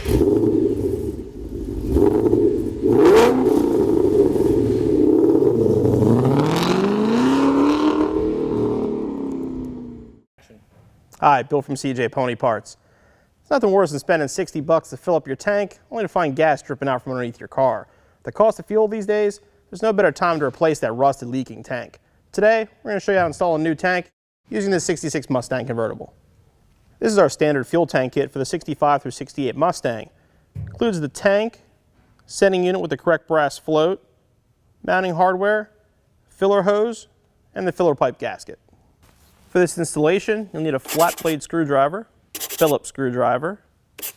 Hi, Bill from CJ Pony Parts. It's nothing worse than spending 60 bucks to fill up your tank, only to find gas dripping out from underneath your car. The cost of fuel these days, there's no better time to replace that rusted, leaking tank. Today, we're going to show you how to install a new tank using this 66 Mustang convertible. This is our standard fuel tank kit for the 65 through 68 Mustang. It includes the tank, setting unit with the correct brass float, mounting hardware, filler hose, and the filler pipe gasket. For this installation, you'll need a flat blade screwdriver, Phillips screwdriver,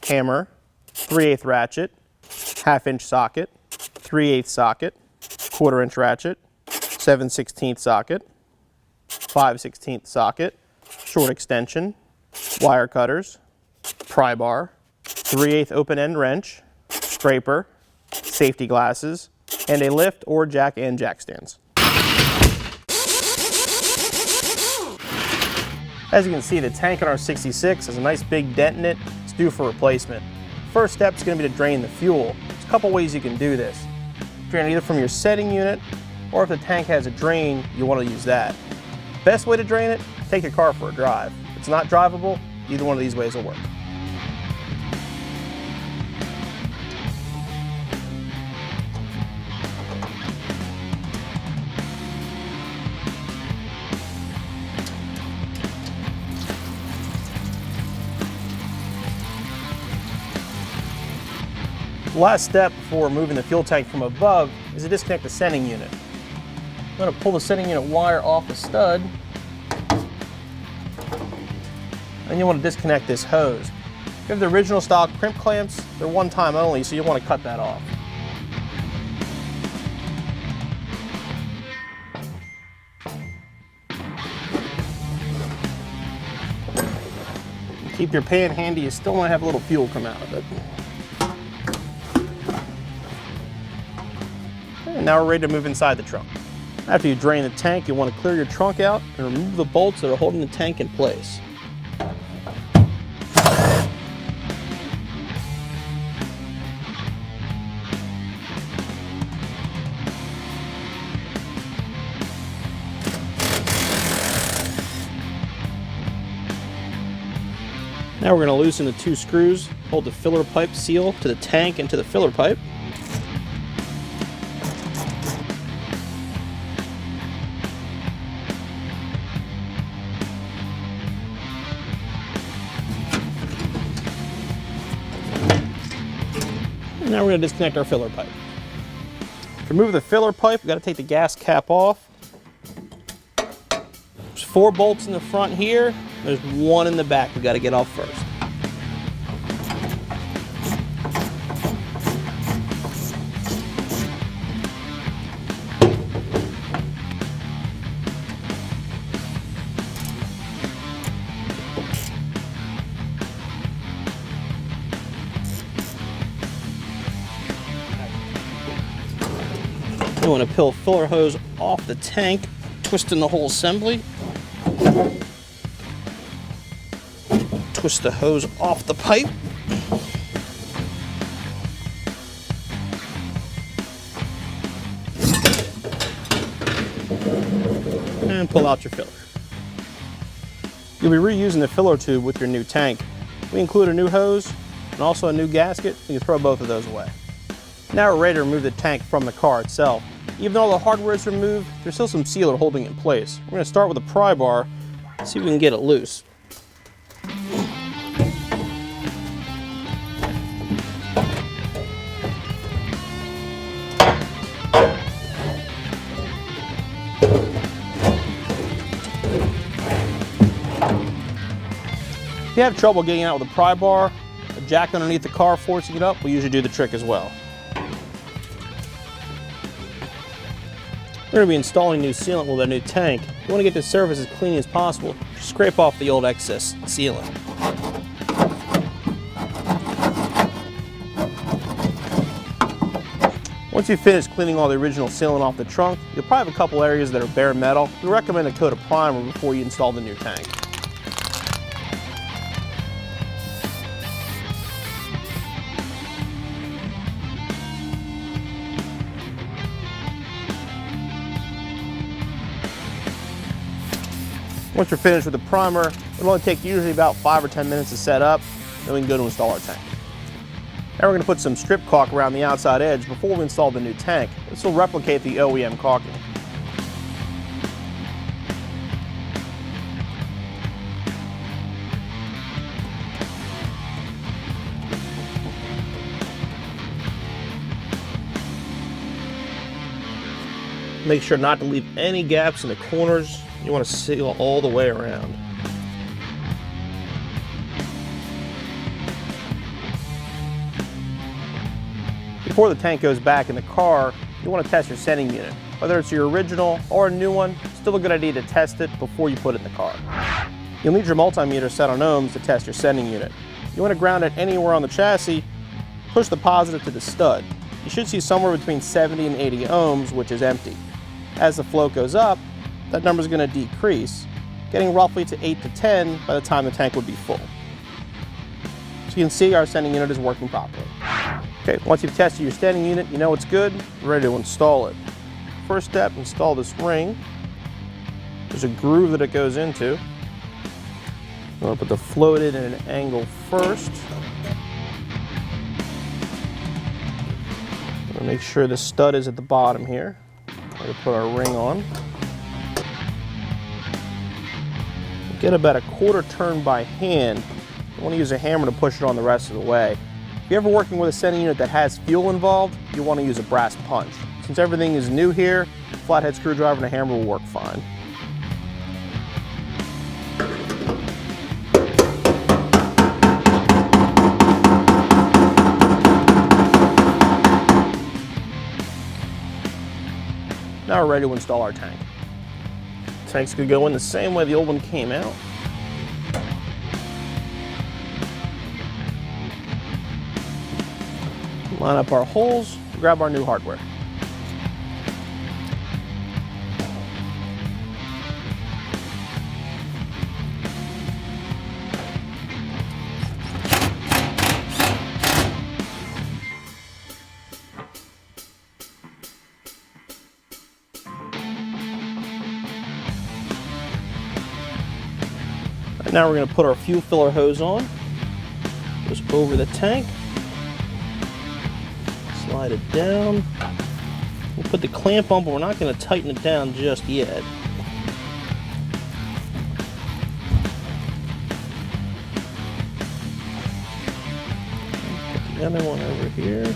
hammer, 3/8 ratchet, 1/2 inch socket, 3/8 socket, 1/4 inch ratchet, 7/16 socket, 5/16 socket, short extension, wire cutters, pry bar, 3/8 open end wrench, scraper, safety glasses, and a lift or jack and jack stands. As you can see, the tank on our 66 has a nice big dent in it. It's due for replacement. First step is going to be to drain the fuel. There's a couple ways you can do this. Drain either from your setting unit, or if the tank has a drain, you want to use that. Best way to drain it, take your car for a drive. If it's not drivable, either one of these ways will work. The last step before removing the fuel tank from above is to disconnect the sending unit. I'm going to pull the sending unit wire off the stud, and you want to disconnect this hose. If you have the original style crimp clamps, they're one time only, so you want to cut that off. Keep your pan handy, you still want to have a little fuel come out of it. And now we're ready to move inside the trunk. After you drain the tank, you'll want to clear your trunk out and remove the bolts that are holding the tank in place. Now we're going to loosen the two screws, hold the filler pipe seal to the tank and to the filler pipe. And now we're going to disconnect our filler pipe. To remove the filler pipe, we've got to take the gas cap off. There's 4 bolts in the front here. There's 1 in the back we've got to get off first. You want to peel filler hose off the tank, twisting the whole assembly. Twist the hose off the pipe. And pull out your filler. You'll be reusing the filler tube with your new tank. We include a new hose and also a new gasket. You can throw both of those away. Now we're ready to remove the tank from the car itself. Even though all the hardware is removed, there's still some sealer holding it in place. We're going to start with a pry bar, see if we can get it loose. If you have trouble getting out with a pry bar, a jack underneath the car forcing it up will usually do the trick as well. We're going to be installing new sealant with our new tank. You want to get the surface as clean as possible. Just scrape off the old excess sealant. Once you've finished cleaning all the original sealant off the trunk, you'll probably have a couple areas that are bare metal. We recommend a coat of primer before you install the new tank. Once you're finished with the primer, it'll only take usually about 5 or 10 minutes to set up, then we can go to install our tank. Now we're going to put some strip caulk around the outside edge before we install the new tank. This will replicate the OEM caulking. Make sure not to leave any gaps in the corners. You want to seal all the way around. Before the tank goes back in the car, you want to test your sending unit. Whether it's your original or a new one, still a good idea to test it before you put it in the car. You'll need your multimeter set on ohms to test your sending unit. You want to ground it anywhere on the chassis, push the positive to the stud. You should see somewhere between 70 and 80 ohms, which is empty. As the float goes up, that number is going to decrease, getting roughly to 8 to 10 by the time the tank would be full. So you can see our sending unit is working properly. Okay, once you've tested your sending unit, you know it's good, you're ready to install it. First step, install this ring. There's a groove that it goes into. You want to put the float in at an angle first. Make sure the stud is at the bottom here. We're going to put our ring on. Get about a quarter turn by hand. You want to use a hammer to push it on the rest of the way. If you're ever working with a sending unit that has fuel involved, you want to use a brass punch. Since everything is new here, a flathead screwdriver and a hammer will work fine. Now we're ready to install our tank. Tank's gonna go in the same way the old one came out. Line up our holes, grab our new hardware. Now we're going to put our fuel filler hose on, just over the tank, slide it down. We'll put the clamp on, but we're not going to tighten it down just yet. Put the other one over here.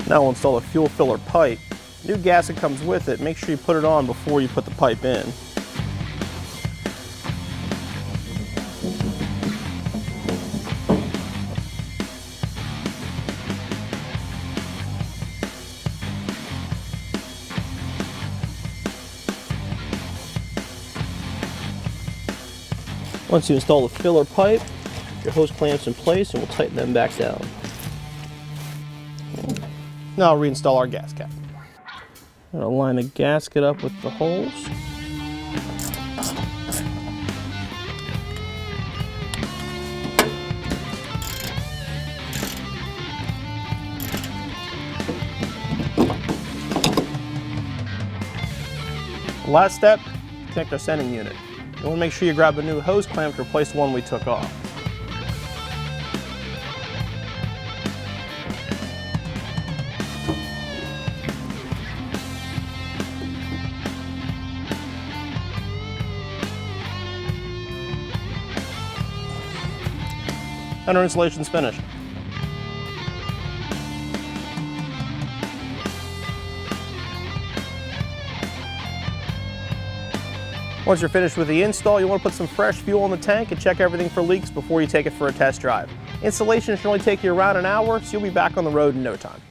Now we'll install a fuel filler pipe. New gasket comes with it. Make sure you put it on before you put the pipe in. Once you install the filler pipe, your hose clamps in place and we'll tighten them back down. Now I'll reinstall our gas cap. I'm going to line the gasket up with the holes. Last step, connect our sending unit. You want to make sure you grab the new hose clamp to replace the one we took off. And our installation is finished. Once you're finished with the install, you want to put some fresh fuel in the tank and check everything for leaks before you take it for a test drive. Installation should only take you around an hour, so you'll be back on the road in no time.